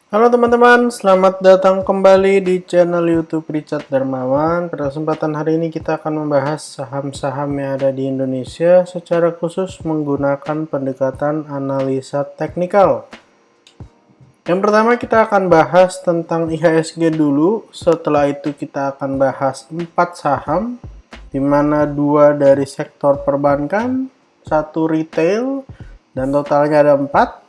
Halo teman-teman, selamat datang kembali di channel YouTube Richard Darmawan. Pada kesempatan hari ini kita akan membahas saham-saham yang ada di Indonesia secara khusus menggunakan pendekatan analisa teknikal. Yang pertama kita akan bahas tentang IHSG dulu. Setelah itu kita akan bahas 4 saham, di mana 2 dari sektor perbankan, 1 retail, dan totalnya ada 4.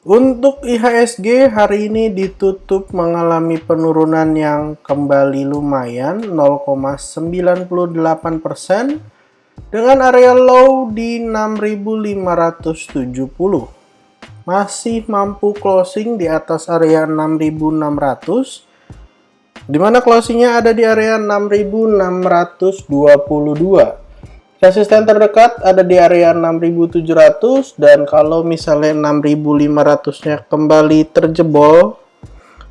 Untuk IHSG hari ini ditutup mengalami penurunan yang kembali lumayan 0,98% dengan area low di 6.570. Masih mampu closing di atas area 6.600, di mana closingnya ada di area 6.622. Resisten terdekat ada di area 6.700, dan kalau misalnya 6.500-nya kembali terjebol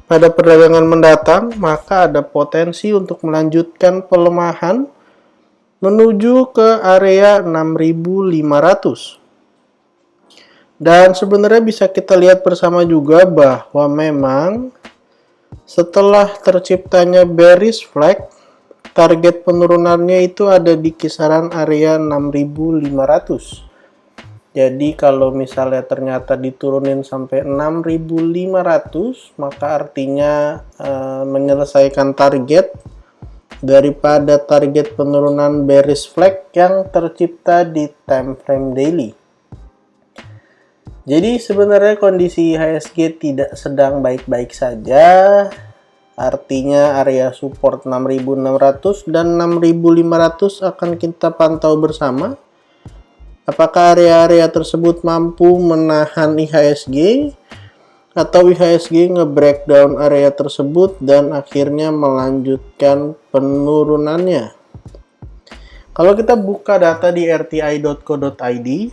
pada perdagangan mendatang, maka ada potensi untuk melanjutkan pelemahan menuju ke area 6.500. Dan sebenarnya bisa kita lihat bersama juga bahwa memang setelah terciptanya bearish flag, target penurunannya itu ada di kisaran area 6.500. Jadi kalau misalnya ternyata diturunin sampai 6.500, maka artinya menyelesaikan target daripada target penurunan bearish flag yang tercipta di time frame daily. Jadi sebenarnya kondisi IHSG tidak sedang baik-baik saja. Artinya area support 6.600 dan 6.500 akan kita pantau bersama. Apakah area-area tersebut mampu menahan IHSG atau IHSG nge-breakdown area tersebut dan akhirnya melanjutkan penurunannya. Kalau kita buka data di rti.co.id,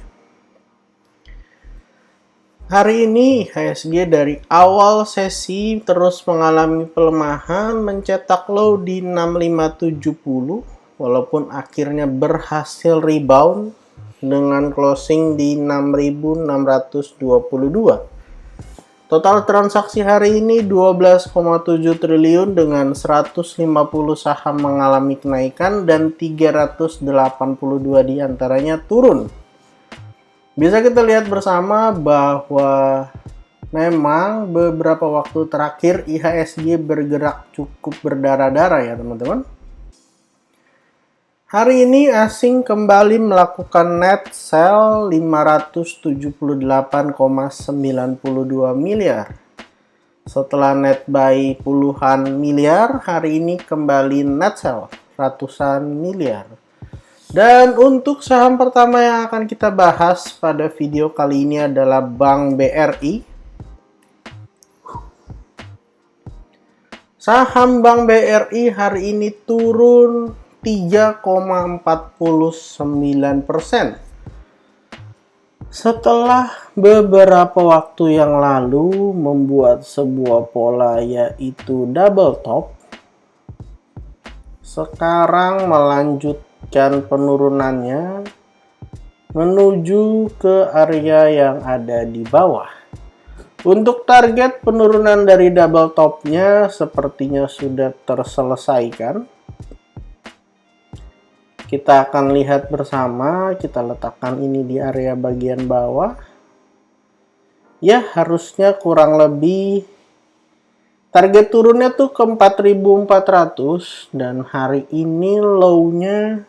hari ini IHSG dari awal sesi terus mengalami pelemahan, mencetak low di 6570, walaupun akhirnya berhasil rebound dengan closing di 6622. Total transaksi hari ini 12,7 triliun dengan 150 saham mengalami kenaikan dan 382 diantaranya turun. Bisa kita lihat bersama bahwa memang beberapa waktu terakhir IHSG bergerak cukup berdarah-darah ya teman-teman. Hari ini asing kembali melakukan net sell 578,92 miliar. Setelah net buy puluhan miliar, hari ini kembali net sell ratusan miliar. Dan untuk saham pertama yang akan kita bahas pada video kali ini adalah Bank BRI. Saham Bank BRI hari ini turun 3,49%. Setelah beberapa waktu yang lalu membuat sebuah pola yaitu double top, sekarang melanjutkan penurunannya menuju ke area yang ada di bawah. Untuk target penurunan dari double topnya sepertinya sudah terselesaikan. Kita akan lihat bersama, kita letakkan ini di area bagian bawah. Ya, harusnya kurang lebih target turunnya tuh ke 4.400 dan hari ini low-nya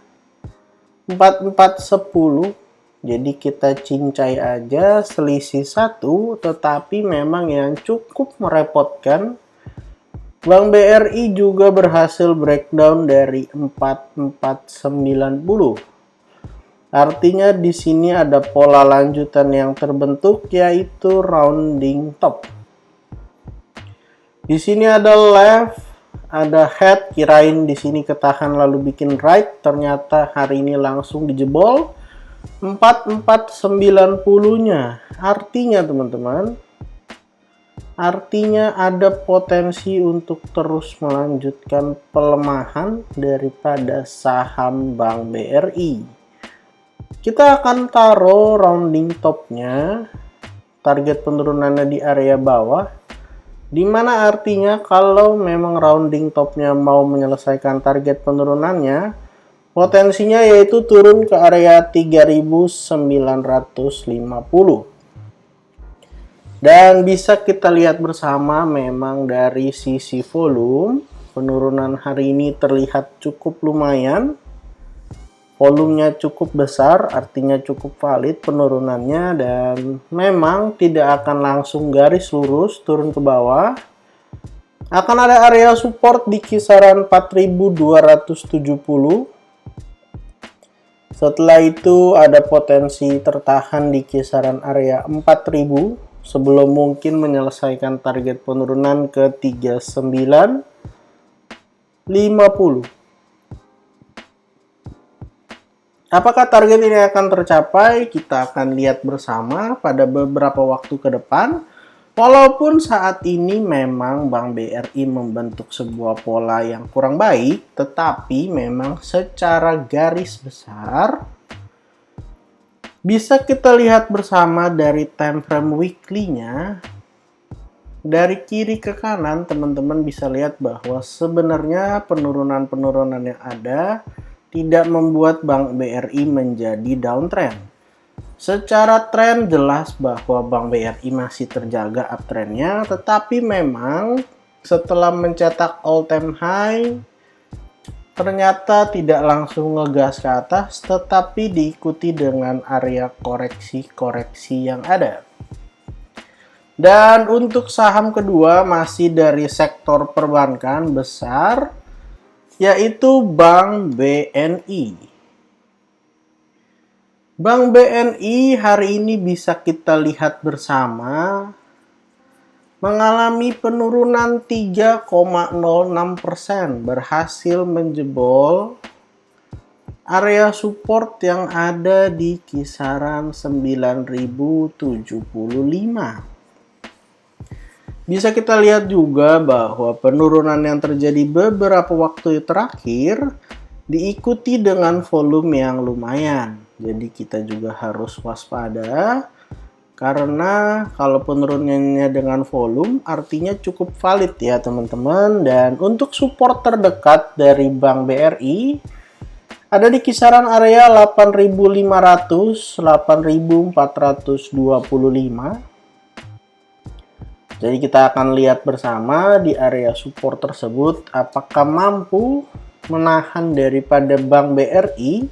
4.410. Jadi kita cincai aja selisih 1, tetapi memang yang cukup merepotkan, Bank BRI juga berhasil breakdown dari 4.490. Artinya di sini ada pola lanjutan yang terbentuk yaitu rounding top. Di sini ada left, ada head, kirain di sini ketahan lalu bikin right, ternyata hari ini langsung dijebol 4.490-nya. Artinya teman-teman, artinya ada potensi untuk terus melanjutkan pelemahan daripada saham Bank BRI. Kita akan taruh rounding topnya target penurunannya di area bawah, dimana artinya kalau memang rounding topnya mau menyelesaikan target penurunannya, potensinya yaitu turun ke area 3950. Dan bisa kita lihat bersama memang dari sisi volume, penurunan hari ini terlihat cukup lumayan. Volumenya cukup besar, artinya cukup valid penurunannya, dan memang tidak akan langsung garis lurus turun ke bawah. Akan ada area support di kisaran 4270. Setelah itu ada potensi tertahan di kisaran area 4000 sebelum mungkin menyelesaikan target penurunan ke 3950. Apakah target ini akan tercapai? Kita akan lihat bersama pada beberapa waktu ke depan. Walaupun saat ini memang Bank BRI membentuk sebuah pola yang kurang baik, tetapi memang secara garis besar bisa kita lihat bersama dari time frame weekly-nya. Dari kiri ke kanan, teman-teman bisa lihat bahwa sebenarnya penurunan-penurunan yang ada tidak membuat Bank BRI menjadi downtrend. Secara tren jelas bahwa Bank BRI masih terjaga uptrendnya, tetapi memang setelah mencetak all time high, ternyata tidak langsung ngegas ke atas, tetapi diikuti dengan area koreksi-koreksi yang ada. Dan untuk saham kedua masih dari sektor perbankan besar, yaitu Bank BNI. Bank BNI hari ini bisa kita lihat bersama mengalami penurunan 3,06%, berhasil menjebol area support yang ada di kisaran 9075. Bisa kita lihat juga bahwa penurunan yang terjadi beberapa waktu terakhir diikuti dengan volume yang lumayan. Jadi kita juga harus waspada. Karena kalau penurunannya dengan volume artinya cukup valid ya teman-teman. Dan untuk support terdekat dari Bank BRI ada di kisaran area 8.500, 8.425. Jadi kita akan lihat bersama di area support tersebut apakah mampu menahan daripada Bank BRI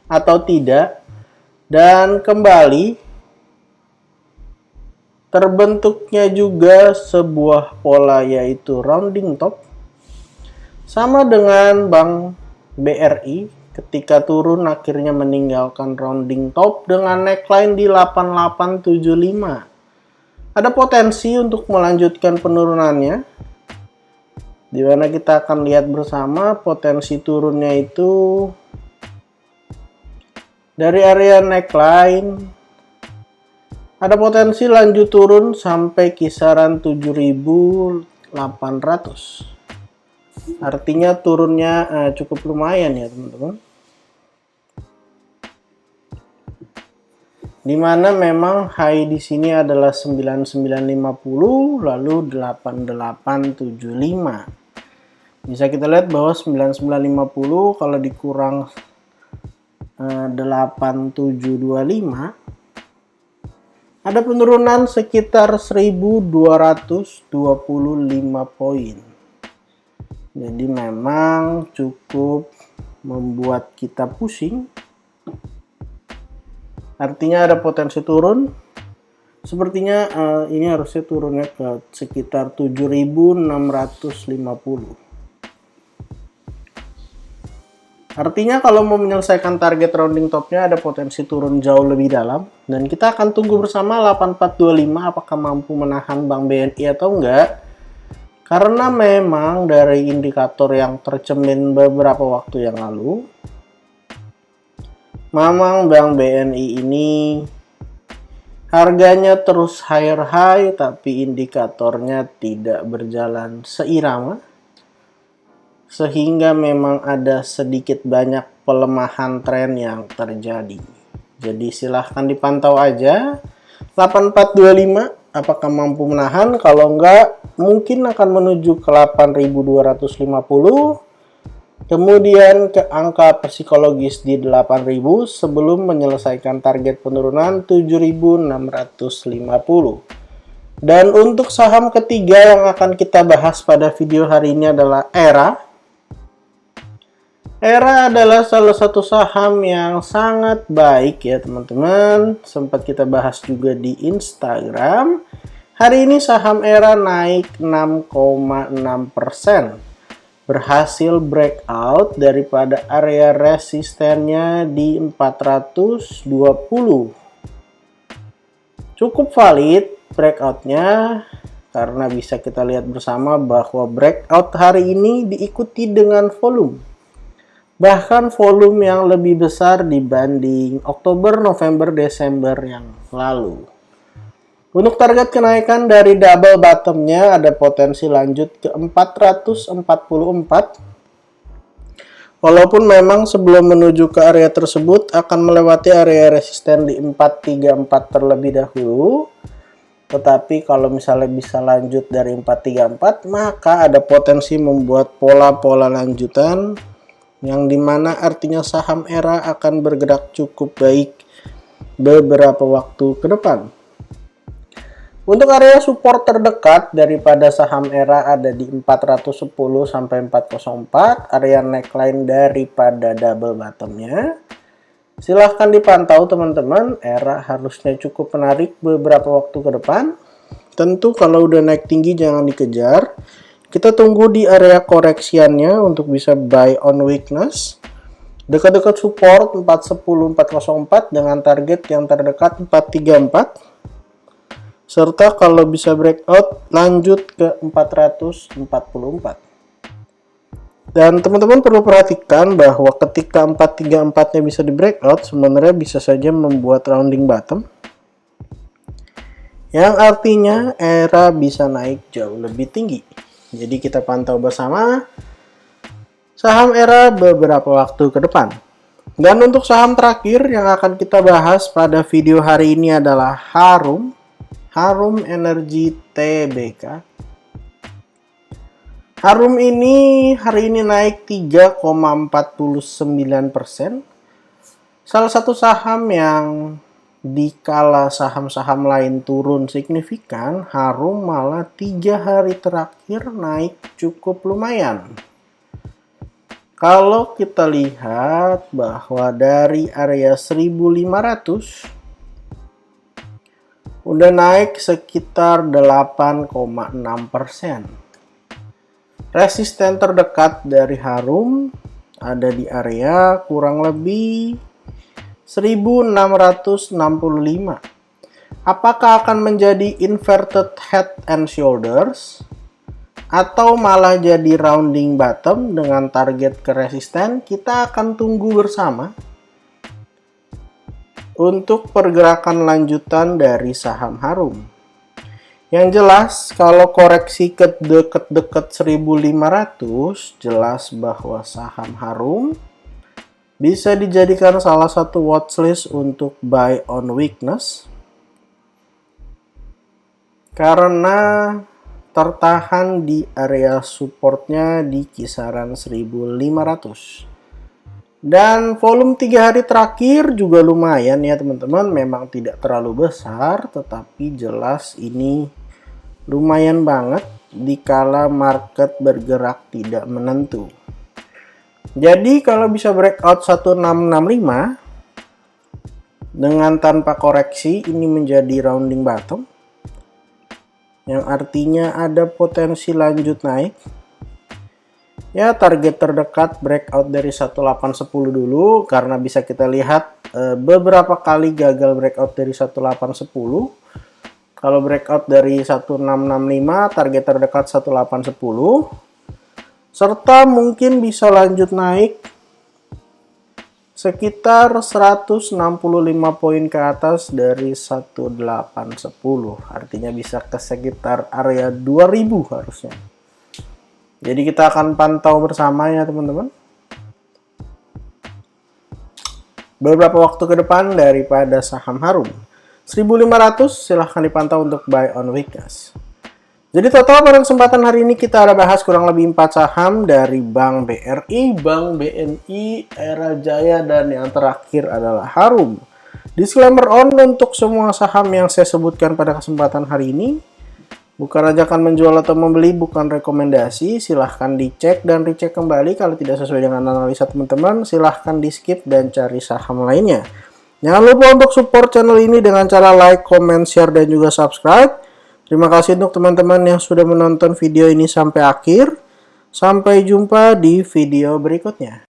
atau tidak. Dan kembali terbentuknya juga sebuah pola yaitu rounding top. Sama dengan Bank BRI ketika turun akhirnya meninggalkan rounding top dengan neckline di 8875. Ada potensi untuk melanjutkan penurunannya. Di mana kita akan lihat bersama potensi turunnya itu dari area neckline. Ada potensi lanjut turun sampai kisaran 7.800. Artinya turunnya cukup lumayan ya teman-teman. Dimana memang high di sini adalah 9950 lalu 8875. Bisa kita lihat bahwa 9950 kalau dikurang 8725 ada penurunan sekitar 1225 poin. Jadi memang cukup membuat kita pusing. Artinya ada potensi turun. Sepertinya ini harusnya turunnya ke sekitar 7.650. Artinya kalau mau menyelesaikan target rounding topnya ada potensi turun jauh lebih dalam. Dan kita akan tunggu bersama 8425 apakah mampu menahan Bank BNI atau enggak. Karena memang dari indikator yang tercermin beberapa waktu yang lalu, memang Bank BNI ini harganya terus higher high tapi indikatornya tidak berjalan seirama. Sehingga memang ada sedikit banyak pelemahan tren yang terjadi. Jadi silahkan dipantau aja. 8425 apakah mampu menahan? Kalau enggak, mungkin akan menuju ke 8250. Kemudian ke angka psikologis di 8000 sebelum menyelesaikan target penurunan 7650. Dan untuk saham ketiga yang akan kita bahas pada video hari ini adalah ERA. ERA adalah salah satu saham yang sangat baik ya teman-teman. Sempat kita bahas juga di Instagram. Hari ini saham ERA naik 6,6%. Berhasil breakout daripada area resistennya di 420. Cukup valid breakoutnya karena bisa kita lihat bersama bahwa breakout hari ini diikuti dengan volume. Bahkan volume yang lebih besar dibanding Oktober, November, Desember yang lalu. Untuk target kenaikan dari double bottomnya ada potensi lanjut ke 444. Walaupun memang sebelum menuju ke area tersebut akan melewati area resisten di 434 terlebih dahulu. Tetapi kalau misalnya bisa lanjut dari 434 maka ada potensi membuat pola-pola lanjutan yang dimana artinya saham ERA akan bergerak cukup baik beberapa waktu ke depan. Untuk area support terdekat daripada saham ERA ada di 410 sampai 404, area neckline daripada double bottomnya. Silahkan dipantau teman-teman, ERA harusnya cukup menarik beberapa waktu ke depan. Tentu kalau udah naik tinggi jangan dikejar. Kita tunggu di area koreksiannya untuk bisa buy on weakness. Dekat-dekat support 410 404 dengan target yang terdekat 434. Serta kalau bisa breakout lanjut ke 444. Dan teman-teman perlu perhatikan bahwa ketika 434-nya bisa di breakout sebenarnya bisa saja membuat rounding bottom. Yang artinya ERA bisa naik jauh lebih tinggi. Jadi kita pantau bersama saham ERA beberapa waktu ke depan. Dan untuk saham terakhir yang akan kita bahas pada video hari ini adalah Harum Energy Tbk. Harum ini hari ini naik 3,49%. Salah satu saham yang dikala saham-saham lain turun signifikan, Harum malah 3 hari terakhir naik cukup lumayan. Kalau kita lihat bahwa dari area 1500 udah naik sekitar 8,6%. Resisten terdekat dari Harum ada di area kurang lebih 1665. Apakah akan menjadi inverted head and shoulders atau malah jadi rounding bottom dengan target ke resisten? Kita akan tunggu bersama untuk pergerakan lanjutan dari saham Harum. Yang jelas kalau koreksi ke deket-deket 1500 jelas bahwa saham Harum bisa dijadikan salah satu watchlist untuk buy on weakness karena tertahan di area supportnya di kisaran 1500. Dan volume 3 hari terakhir juga lumayan ya teman-teman. Memang tidak terlalu besar, tetapi jelas ini lumayan banget dikala market bergerak tidak menentu. Jadi kalau bisa breakout 1665 dengan tanpa koreksi ini menjadi rounding bottom. Yang artinya ada potensi lanjut naik. Ya, target terdekat breakout dari 1810 dulu karena bisa kita lihat beberapa kali gagal breakout dari 1810. Kalau breakout dari 1665, target terdekat 1810. Serta mungkin bisa lanjut naik sekitar 165 poin ke atas dari 1810. Artinya bisa ke sekitar area 2000 harusnya. Jadi kita akan pantau bersama ya teman-teman. Beberapa waktu ke depan daripada saham Harum. 1.500, silahkan dipantau untuk buy on weakness. Jadi total pada kesempatan hari ini kita ada bahas kurang lebih 4 saham dari Bank BRI, Bank BNI, Era Jaya, dan yang terakhir adalah Harum. Disclaimer on untuk semua saham yang saya sebutkan pada kesempatan hari ini. Bukan ajakan menjual atau membeli, bukan rekomendasi. Silahkan dicek dan dicek kembali. Kalau tidak sesuai dengan analisa teman-teman, silahkan di skip dan cari saham lainnya. Jangan lupa untuk support channel ini dengan cara like, comment, share, dan juga subscribe. Terima kasih untuk teman-teman yang sudah menonton video ini sampai akhir. Sampai jumpa di video berikutnya.